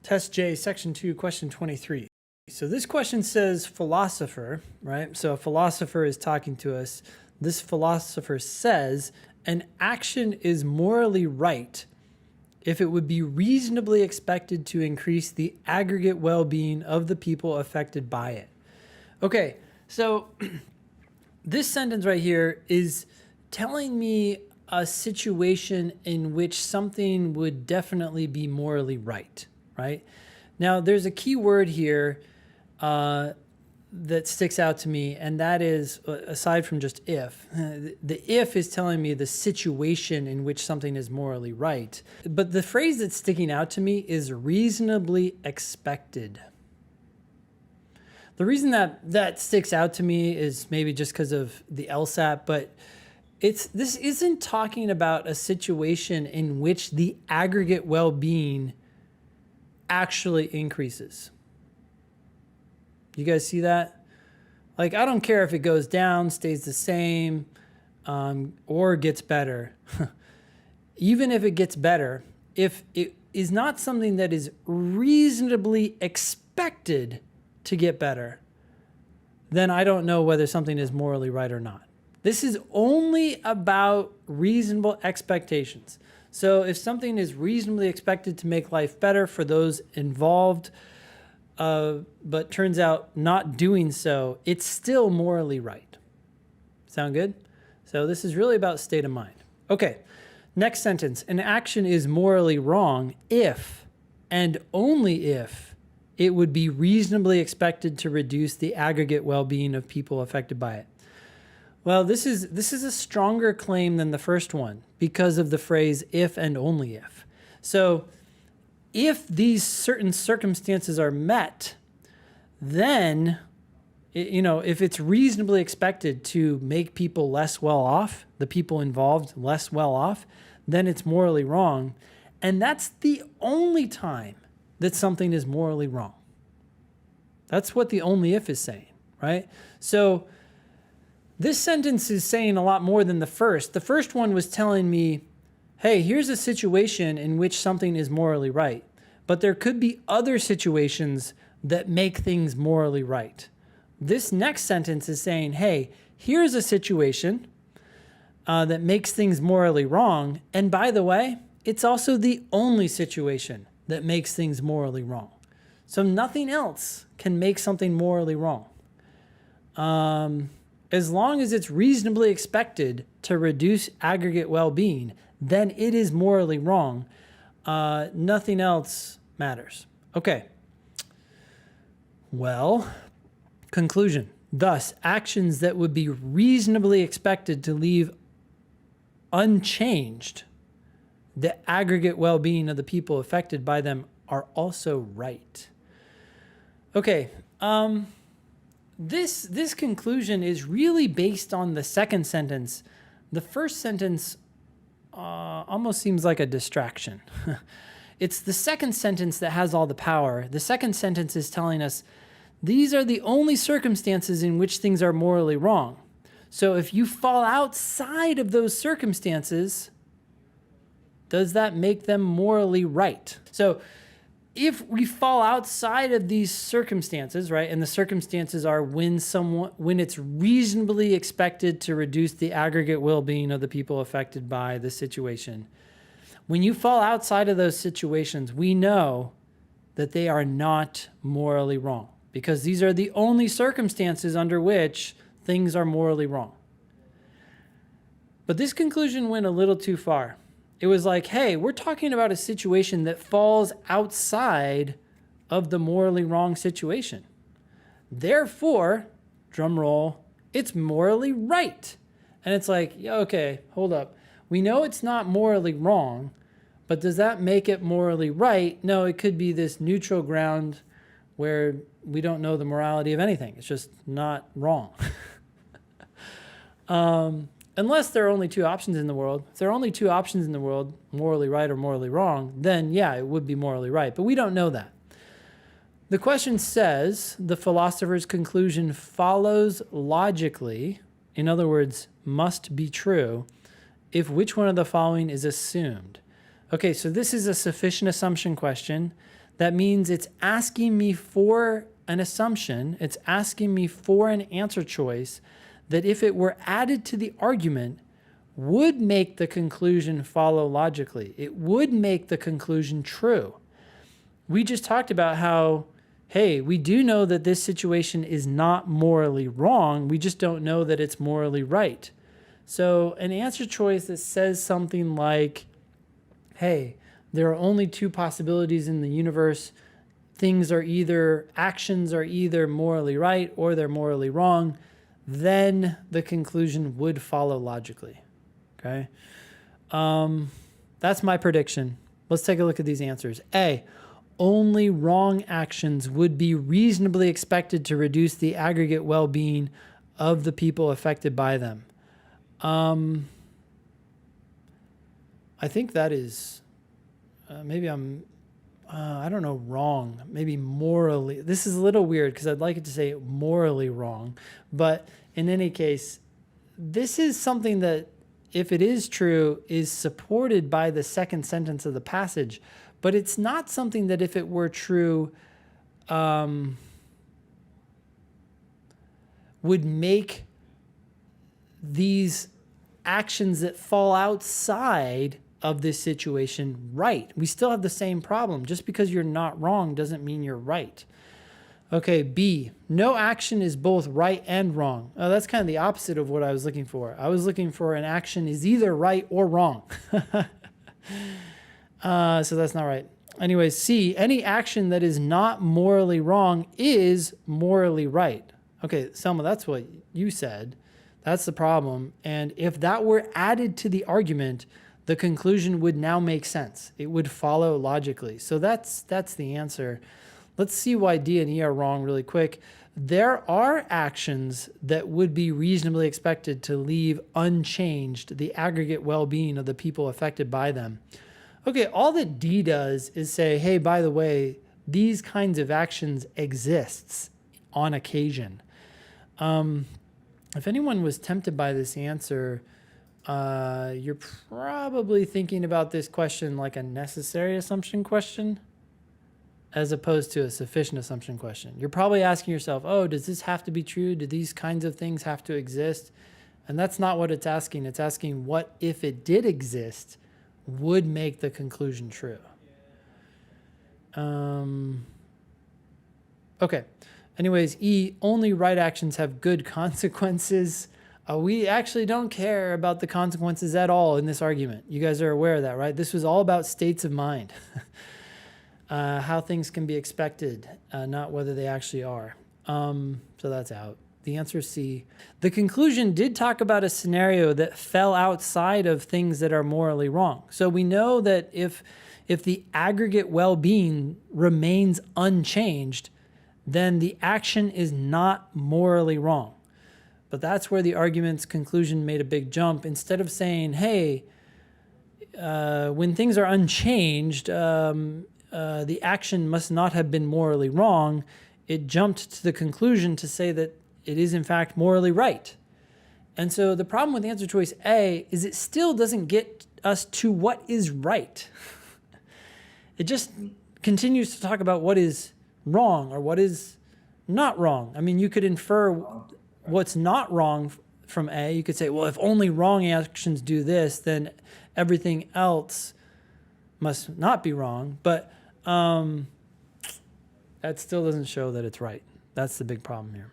Test J, Section 2, Question 23. So this question says philosopher, right? So a philosopher is talking to us. This philosopher says an action is morally right if it would be reasonably expected to increase the aggregate well-being of the people affected by it. Okay, so this sentence right here is telling me a situation in which something would definitely be morally right, right? Now, there's a key word here that sticks out to me, and that is, aside from just if, the if is telling me the situation in which something is morally right. But the phrase that's sticking out to me is reasonably expected. The reason that sticks out to me is maybe just because of the LSAT, but this isn't talking about a situation in which the aggregate well-being actually increases. You guys see that? Like, I don't care if it goes down, stays the same, or gets better. Even if it gets better, if it is not something that is reasonably expected to get better, then I don't know whether something is morally right or not. This is only about reasonable expectations. So if something is reasonably expected to make life better for those involved, but turns out not doing so, it's still morally right. Sound good? So this is really about state of mind. Okay, next sentence. An action is morally wrong if, and only if, it would be reasonably expected to reduce the aggregate well-being of people affected by it. Well, this is a stronger claim than the first one because of the phrase if and only if. So if these certain circumstances are met, then, if it's reasonably expected to make people less well off, the people involved less well off, then it's morally wrong. And that's the only time that something is morally wrong. That's what the only if is saying, right? So this sentence is saying a lot more than the first. The first one was telling me, hey, here's a situation in which something is morally right, but there could be other situations that make things morally right. This next sentence is saying, hey, here's a situation that makes things morally wrong, and by the way, it's also the only situation that makes things morally wrong. So nothing else can make something morally wrong. As long as it's reasonably expected to reduce aggregate well-being, then it is morally wrong. Nothing else matters. Okay. Well, conclusion. Thus, actions that would be reasonably expected to leave unchanged the aggregate well-being of the people affected by them are also right. Okay, this conclusion is really based on the second sentence. The first sentence almost seems like a distraction. It's the second sentence that has all the power. The second sentence is telling us these are the only circumstances in which things are morally wrong. So if you fall outside of those circumstances, does that make them morally right? So if we fall outside of these circumstances, right, and the circumstances are when it's reasonably expected to reduce the aggregate well-being of the people affected by the situation, when you fall outside of those situations, we know that they are not morally wrong because these are the only circumstances under which things are morally wrong. But this conclusion went a little too far. It was like, hey, we're talking about a situation that falls outside of the morally wrong situation. Therefore, drum roll, it's morally right. And it's like, yeah, okay, hold up. We know it's not morally wrong, but does that make it morally right? No, it could be this neutral ground where we don't know the morality of anything. It's just not wrong. Unless there are only two options in the world. If there are only two options in the world, morally right or morally wrong, then yeah, it would be morally right. But we don't know that. The question says the philosopher's conclusion follows logically, in other words, must be true, if which one of the following is assumed. Okay, so this is a sufficient assumption question. That means it's asking me for an assumption. It's asking me for an answer choice that if it were added to the argument would make the conclusion follow logically. It would make the conclusion true. We just talked about how, hey, we do know that this situation is not morally wrong. We just don't know that it's morally right. So an answer choice that says something like, hey, there are only two possibilities in the universe. Actions are either morally right or they're morally wrong. Then the conclusion would follow logically. Okay. That's my prediction. Let's take a look at these answers. A, only wrong actions would be reasonably expected to reduce the aggregate well-being of the people affected by them. I think that is, maybe I'm, I don't know, wrong. Maybe morally. This is a little weird because I'd like it to say morally wrong. But in any case, this is something that, if it is true, is supported by the second sentence of the passage. But it's not something that, if it were true, would make these actions that fall outside of this situation right. We still have the same problem. Just because you're not wrong doesn't mean you're right. Okay, B, no action is both right and wrong. Oh, that's kind of the opposite of what I was looking for. I was looking for an action is either right or wrong. So that's not right. Anyway, C, any action that is not morally wrong is morally right. Okay, Selma, that's what you said. That's the problem. And if that were added to the argument, the conclusion would now make sense. It would follow logically. So that's the answer. Let's see why D and E are wrong really quick. There are actions that would be reasonably expected to leave unchanged the aggregate well-being of the people affected by them. Okay, all that D does is say, hey, by the way, these kinds of actions exists on occasion. If anyone was tempted by this answer, you're probably thinking about this question like a necessary assumption question, as opposed to a sufficient assumption question. You're probably asking yourself, oh, does this have to be true? Do these kinds of things have to exist? And that's not what it's asking. It's asking what, if it did exist, would make the conclusion true. Okay. Anyways, E, only right actions have good consequences. We actually don't care about the consequences at all in this argument. You guys are aware of that, right? This was all about states of mind. How things can be expected, not whether they actually are. So that's out. The answer is C. The conclusion did talk about a scenario that fell outside of things that are morally wrong. So we know that if the aggregate well-being remains unchanged, then the action is not morally wrong. But that's where the argument's conclusion made a big jump. Instead of saying, hey, when things are unchanged, the action must not have been morally wrong, it jumped to the conclusion to say that it is in fact morally right. And so the problem with answer choice A is it still doesn't get us to what is right. It just continues to talk about what is wrong or what is not wrong. I mean, you could infer what's not wrong from A. You could say, well, if only wrong actions do this, then everything else must not be wrong. But that still doesn't show that it's right. That's the big problem here.